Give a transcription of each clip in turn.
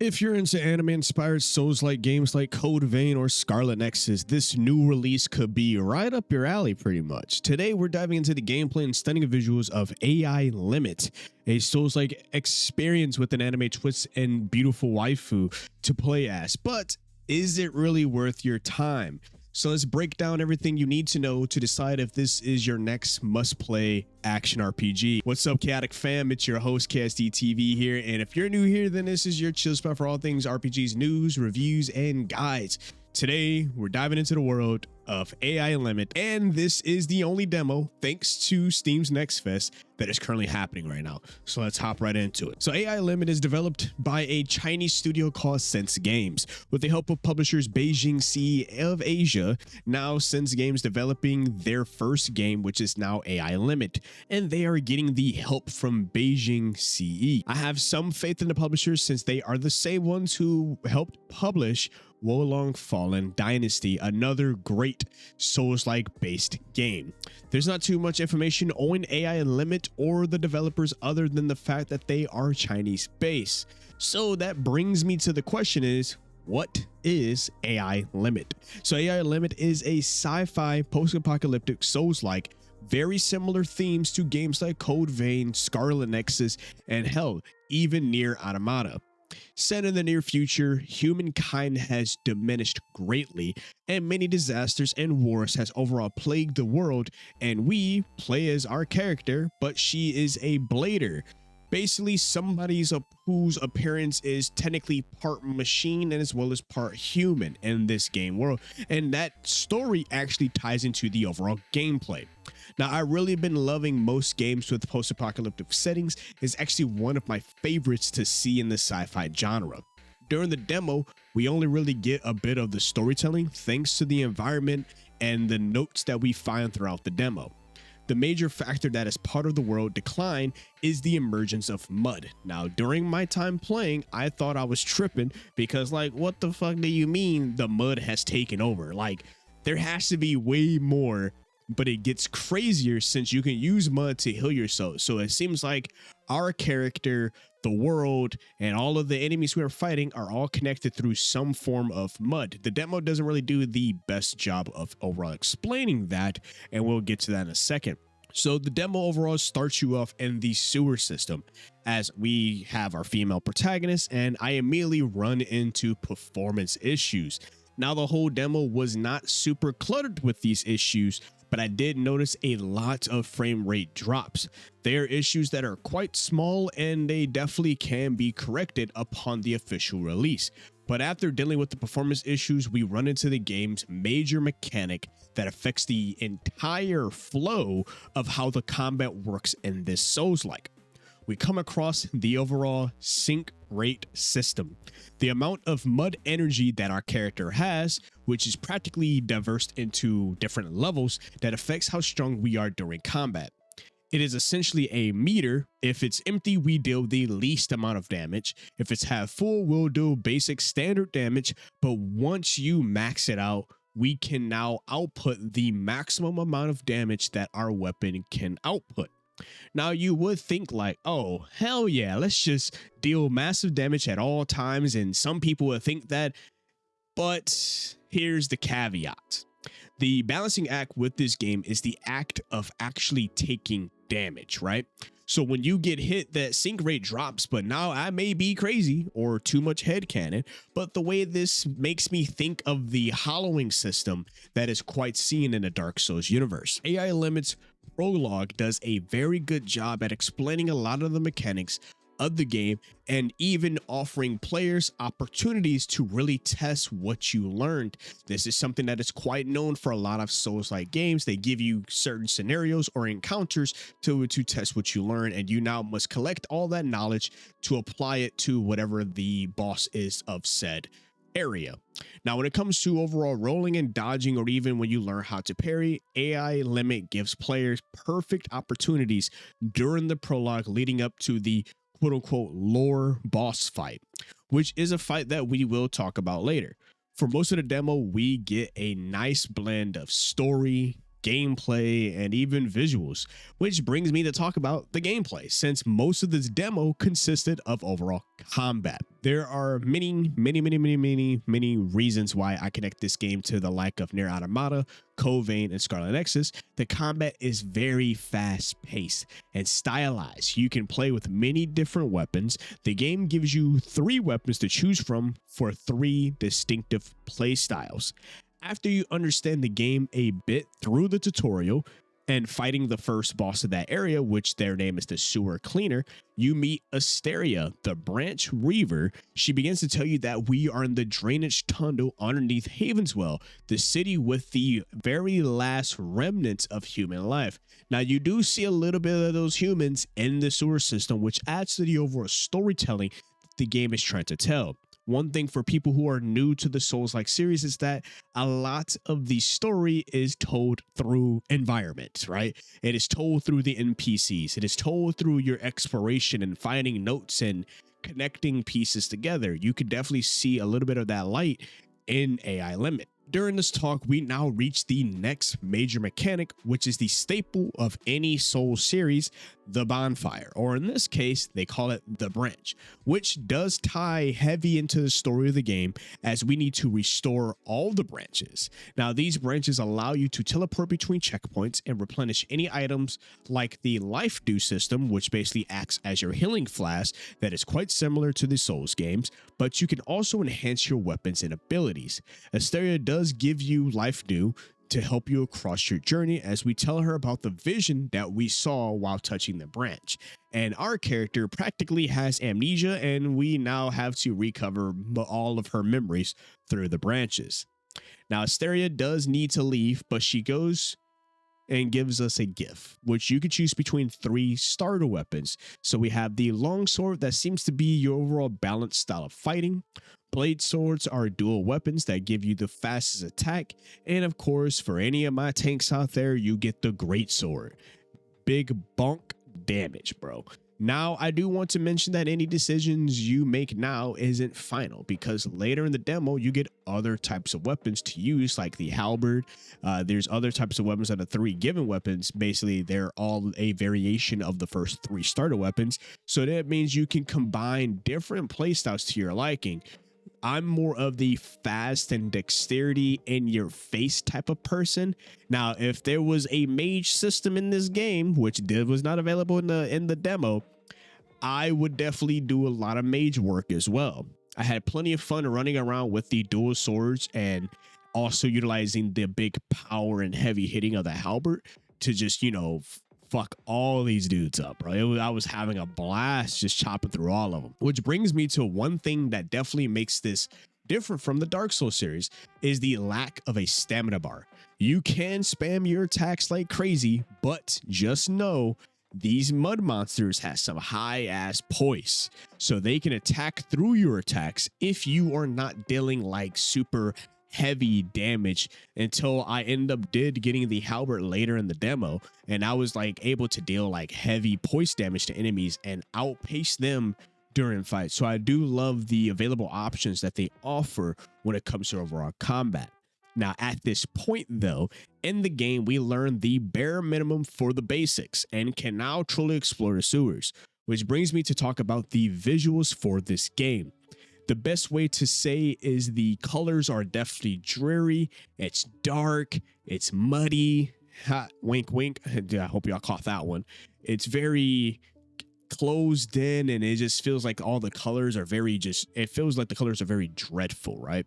If you're into anime-inspired Souls-like games like Code Vein or Scarlet Nexus, this new release could be right up your alley pretty much. Today, we're diving into the gameplay and stunning visuals of AI Limit, a Souls-like experience with an anime twist and beautiful waifu to play as. But is it really worth your time? So let's break down everything you need to know to decide if this is your next must-play action RPG. What's up, Chaotic fam? It's your host, KSD here, and if you're new here, then this is your chill spot for all things RPGs news, reviews, and guides. Today, we're diving into the world of AI Limit, and this is the only demo, thanks to Steam's Next Fest, that is currently happening right now. So let's hop right into it. So AI Limit is developed by a Chinese studio called Sense Games, with the help of publishers Beijing CE of Asia. Now Sense Games developing their first game, which is now AI Limit, and they are getting the help from Beijing CE. I have some faith in the publishers since they are the same ones who helped publish Wolong Fallen Dynasty, another great Souls-like based game. There's not too much information on AI Limit or the developers other than the fact that they are Chinese based. So that brings me to the question is, what is AI Limit? So AI Limit is a sci-fi post-apocalyptic Souls-like, very similar themes to games like Code Vein, Scarlet Nexus, and hell, even Nier Automata. Set in the near future, humankind has diminished greatly, and many disasters and wars has overall plagued the world, and we play as our character, but she is a blader. Basically, somebody's whose appearance is technically part machine and as well as part human in this game world, and that story actually ties into the overall gameplay. Now, I've really been loving most games with post-apocalyptic settings. It's actually one of my favorites to see in the sci-fi genre. During the demo, we only really get a bit of the storytelling thanks to the environment and the notes that we find throughout the demo. The major factor that is part of the world decline is the emergence of mud. Now, during my time playing, I thought I was tripping because, like, what the fuck do you mean the mud has taken over? Like, there has to be way more, but it gets crazier since you can use mud to heal yourself. So it seems like our character, the world, and all of the enemies we are fighting are all connected through some form of mud. The demo doesn't really do the best job of overall explaining that, and we'll get to that in a second. So the demo overall starts you off in the sewer system as we have our female protagonist, and I immediately run into performance issues. Now, the whole demo was not super cluttered with these issues, but I did notice a lot of frame rate drops. They are issues that are quite small and they definitely can be corrected upon the official release. But after dealing with the performance issues, we run into the game's major mechanic that affects the entire flow of how the combat works in this Souls-like. We come across the overall sync rate system, the amount of mud energy that our character has, which is practically diverse into different levels that affects how strong we are during combat. It is essentially a meter. If it's empty, we deal the least amount of damage. If it's half full, we'll do basic standard damage, but once you max it out, we can now output the maximum amount of damage that our weapon can output. Now, you would think like, oh, hell yeah, let's just deal massive damage at all times, and some people would think that, but here's the caveat. The balancing act with this game is the act of actually taking damage, right? So when you get hit, that sync rate drops, but now I may be crazy or too much headcanon, but the way this makes me think of the hollowing system that is quite seen in the Dark Souls universe. AI Limit's prologue does a very good job at explaining a lot of the mechanics of the game and even offering players opportunities to really test what you learned. This is something that is quite known for a lot of Souls-like games. They give you certain scenarios or encounters to test what you learn, and you now must collect all that knowledge to apply it to whatever the boss is of said area. Now, when it comes to overall rolling and dodging, or even when you learn how to parry, AI Limit gives players perfect opportunities during the prologue leading up to the quote-unquote lore boss fight, which is a fight that we will talk about later. For most of the demo, we get a nice blend of story, gameplay, and even visuals, which brings me to talk about the gameplay, since most of this demo consisted of overall combat. There are many reasons why I connect this game to the like of Nier Automata, Code Vein, and Scarlet Nexus. The combat is very fast-paced and stylized. You can play with many different weapons. The game gives you 3 weapons to choose from for 3 distinctive play styles. After you understand the game a bit through the tutorial and fighting the first boss of that area, which their name is the Sewer Cleaner, you meet Asteria, the Branch Reaver. She begins to tell you that we are in the drainage tunnel underneath Havenswell, the city with the very last remnants of human life. Now, you do see a little bit of those humans in the sewer system, which adds to the overall storytelling the game is trying to tell. One thing for people who are new to the Souls-like series is that a lot of the story is told through environments, right? It is told through the NPCs. It is told through your exploration and finding notes and connecting pieces together. You could definitely see a little bit of that light in AI Limit. During this talk, we now reach the next major mechanic, which is the staple of any Souls series, the bonfire, or in this case, they call it the branch, which does tie heavy into the story of the game as we need to restore all the branches. Now, these branches allow you to teleport between checkpoints and replenish any items like the life dew system, which basically acts as your healing flask that is quite similar to the Souls games, but you can also enhance your weapons and abilities. Asteria does give you life dew to help you across your journey as we tell her about the vision that we saw while touching the branch. And our character practically has amnesia, and we now have to recover all of her memories through the branches. Now, Asteria does need to leave, but she goes and gives us a gift, which you can choose between 3 starter weapons. So we have the longsword that seems to be your overall balanced style of fighting. Blade swords are dual weapons that give you the fastest attack. And of course, for any of my tanks out there, you get the great sword. Big bonk damage, bro. Now, I do want to mention that any decisions you make now isn't final, because later in the demo, you get other types of weapons to use, like the halberd. There's other types of weapons out of 3 given weapons. Basically, they're all a variation of the first 3 starter weapons. So that means you can combine different playstyles to your liking. I'm more of the fast and dexterity in your face type of person. Now, if there was a mage system in this game, which was not available in the demo, I would definitely do a lot of mage work as well. I had plenty of fun running around with the dual swords and also utilizing the big power and heavy hitting of the halberd to just, you know, fuck all these dudes up, bro. I was having a blast just chopping through all of them. Which brings me to one thing that definitely makes this different from the Dark Souls series is the lack of a stamina bar. You can spam your attacks like crazy, but just know these mud monsters have some high ass poise, so they can attack through your attacks if you are not dealing like super heavy damage, until I end up getting the halberd later in the demo, and I was like able to deal like heavy poise damage to enemies and outpace them during fights. So I do love the available options that they offer when it comes to overall combat. Now, at this point though, in the game, we learn the bare minimum for the basics and can now truly explore the sewers, which brings me to talk about the visuals for this game. The best way to say is the colors are definitely dreary. It's dark. It's muddy. Ha, wink, wink. I hope y'all caught that one. It's very closed in, and it just feels like all the colors are it feels like the colors are very dreadful, right?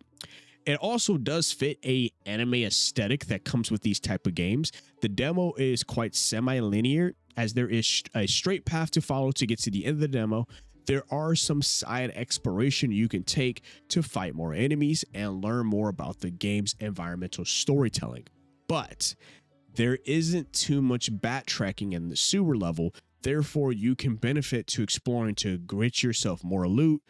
It also does fit a anime aesthetic that comes with these type of games. The demo is quite semi-linear, as there is a straight path to follow to get to the end of the demo. There are some side exploration you can take to fight more enemies and learn more about the game's environmental storytelling. But there isn't too much backtracking in the sewer level, therefore you can benefit to exploring to grit yourself more loot,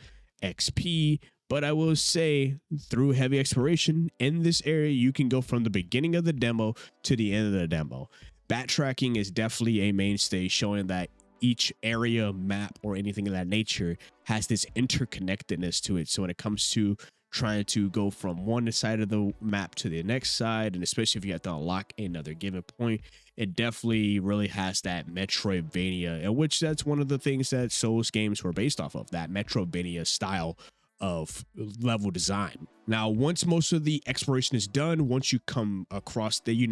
XP, but I will say through heavy exploration in this area, you can go from the beginning of the demo to the end of the demo. Backtracking is definitely a mainstay, showing that each area, map, or anything of that nature has this interconnectedness to it. So when it comes to trying to go from one side of the map to the next side, and especially if you have to unlock another given point, it definitely really has that Metroidvania, in which that's one of the things that Souls games were based off of, that Metroidvania style of level design. Now, once most of the exploration is done, once you come across the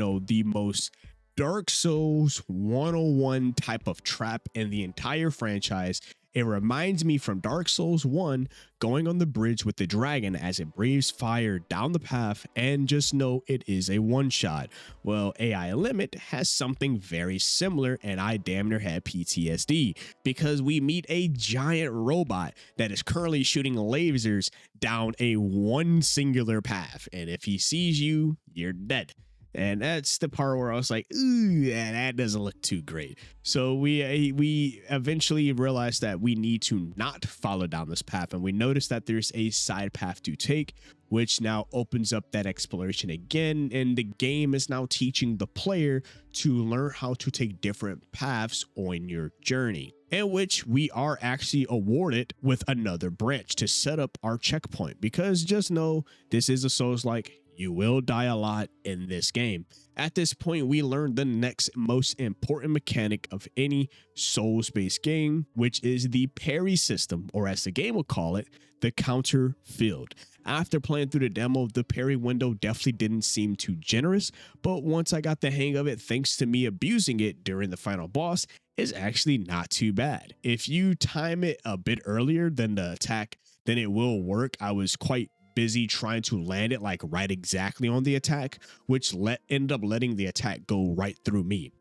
most Dark Souls 101 type of trap in the entire franchise, it reminds me from Dark Souls 1 going on the bridge with the dragon as it breathes fire down the path, and just know it is a one-shot. Well, AI Limit has something very similar, and I damn near had PTSD because we meet a giant robot that is currently shooting lasers down a one singular path, and if he sees you, you're dead. And that's the part where I was like, ooh, yeah, that doesn't look too great. So we eventually realized that we need to not follow down this path, and we noticed that there's a side path to take, which now opens up that exploration again, and the game is now teaching the player to learn how to take different paths on your journey, in which we are actually awarded with another branch to set up our checkpoint, because just know this is a Souls-like. You will die a lot in this game. At this point, we learned the next most important mechanic of any Souls-based game, which is the parry system, or as the game will call it, the counter field. After playing through the demo, the parry window definitely didn't seem too generous, but once I got the hang of it, thanks to me abusing it during the final boss, is actually not too bad. If you time it a bit earlier than the attack, then it will work. I was quite busy trying to land it like right exactly on the attack, which ended up letting the attack go right through me.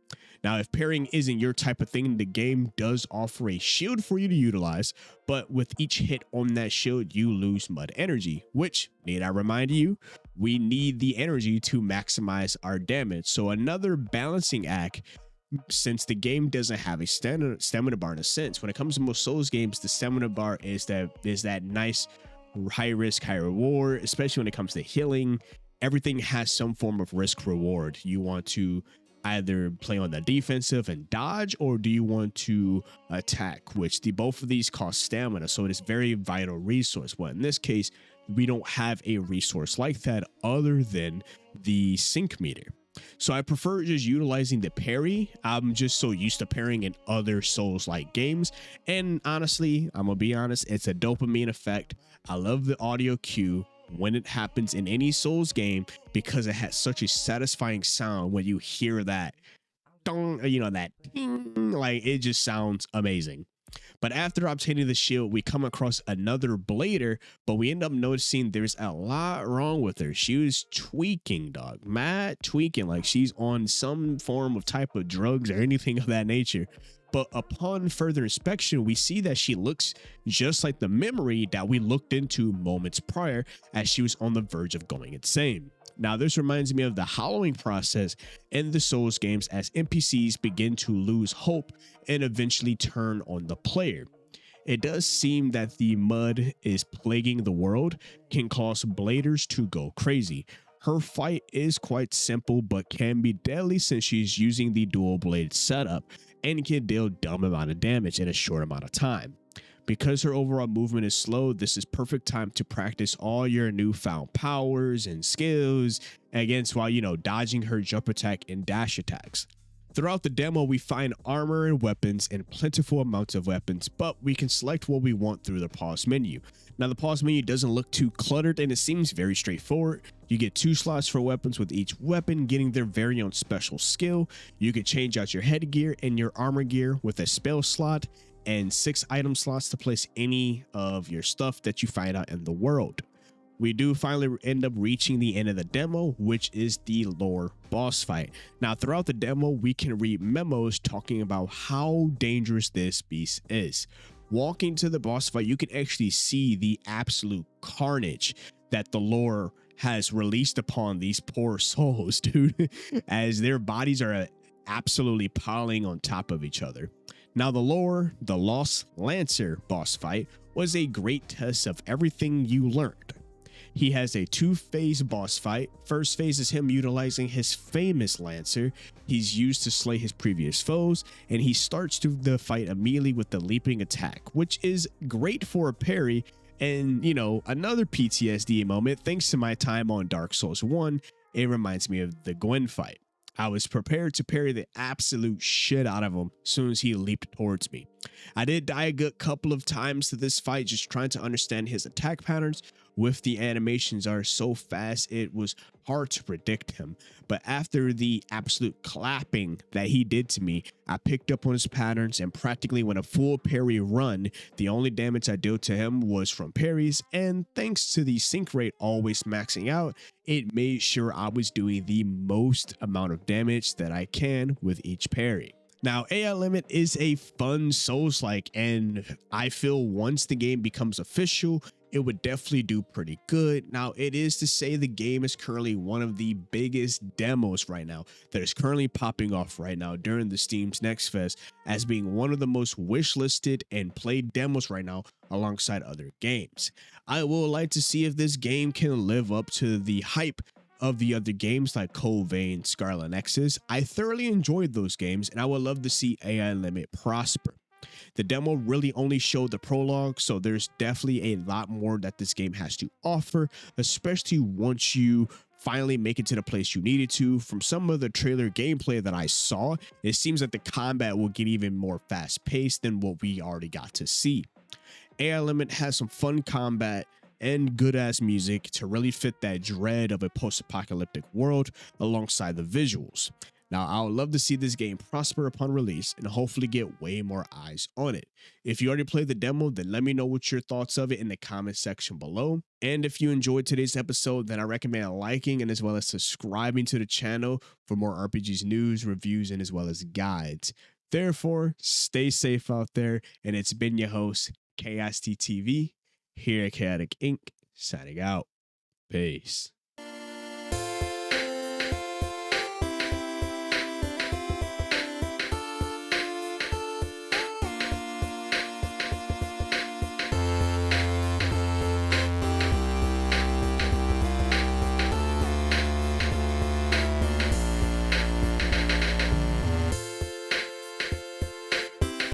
Now, if parrying isn't your type of thing, the game does offer a shield for you to utilize, but with each hit on that shield, you lose mud energy, which, need I remind you, we need the energy to maximize our damage. So another balancing act, since the game doesn't have a stamina bar in a sense. When it comes to most Souls games, the stamina bar is that nice high risk, high reward, especially when it comes to healing. Everything has some form of risk reward. You want to either play on the defensive and dodge, or do you want to attack, which both of these cost stamina, so it is very vital resource. Well, in this case, we don't have a resource like that other than the sync meter. So I prefer just utilizing the parry. I'm just so used to parrying in other Souls-like games, and honestly, I'm gonna be honest, it's a dopamine effect. I love the audio cue when it happens in any Souls game because it has such a satisfying sound when you hear that dong, that ting, like it just sounds amazing. But after obtaining the shield, we come across another blader, but we end up noticing there's a lot wrong with her. She was tweaking, dog, mad tweaking, like she's on some form of type of drugs or anything of that nature. But upon further inspection, we see that she looks just like the memory that we looked into moments prior, as she was on the verge of going insane. Now, this reminds me of the hollowing process in the Souls games, as NPCs begin to lose hope and eventually turn on the player. It does seem that the mud is plaguing the world, can cause bladers to go crazy. Her fight is quite simple, but can be deadly since she's using the dual blade setup and can deal dumb amount of damage in a short amount of time. Because her overall movement is slow, this is perfect time to practice all your newfound powers and skills against while, dodging her jump attack and dash attacks. Throughout the demo, we find armor and weapons and plentiful amounts of weapons, but we can select what we want through the pause menu. Now, the pause menu doesn't look too cluttered and it seems very straightforward. You get 2 slots for weapons, with each weapon getting their very own special skill. You can change out your headgear and your armor gear with a spell slot, and 6 item slots to place any of your stuff that you find out in the world. We do finally end up reaching the end of the demo, which is the lore boss fight. Now, throughout the demo, we can read memos talking about how dangerous this beast is. Walking to the boss fight, you can actually see the absolute carnage that the lore has released upon these poor souls, dude, as their bodies are absolutely piling on top of each other. Now, the Lost Lancer boss fight was a great test of everything you learned. He has a 2-phase boss fight. First phase is him utilizing his famous Lancer he's used to slay his previous foes, and he starts the fight immediately with the leaping attack, which is great for a parry And, you know, another PTSD moment, thanks to my time on Dark Souls 1, it reminds me of the Gwen fight. I was prepared to parry the absolute shit out of him as soon as he leaped towards me. I did die a good couple of times to this fight, just trying to understand his attack patterns. With the animations are so fast, it was hard to predict him. But after the absolute clapping that he did to me, I picked up on his patterns and practically went a full parry run. The only damage I dealt to him was from parries, and thanks to the sync rate always maxing out, it made sure I was doing the most amount of damage that I can with each parry. Now, AI Limit is a fun Souls-like, and I feel once the game becomes official, it would definitely do pretty good. Now, it is to say the game is currently one of the biggest demos right now that is currently popping off right now during the Steam's Next Fest as being one of the most wishlisted and played demos right now alongside other games. I will like to see if this game can live up to the hype of the other games like Code Vein, Scarlet Nexus. I thoroughly enjoyed those games, and I would love to see AI Limit prosper. The demo really only showed the prologue, so there's definitely a lot more that this game has to offer, especially once you finally make it to the place you needed to. From some of the trailer gameplay that I saw, it seems like the combat will get even more fast-paced than what we already got to see. AI Limit has some fun combat and good-ass music to really fit that dread of a post-apocalyptic world alongside the visuals. Now, I would love to see this game prosper upon release and hopefully get way more eyes on it. If you already played the demo, then let me know what your thoughts of it in the comment section below. And if you enjoyed today's episode, then I recommend liking and as well as subscribing to the channel for more RPGs news, reviews, and as well as guides. Therefore, stay safe out there, and it's been your host, KSTTV, here at Chaotic Inc., signing out. Peace.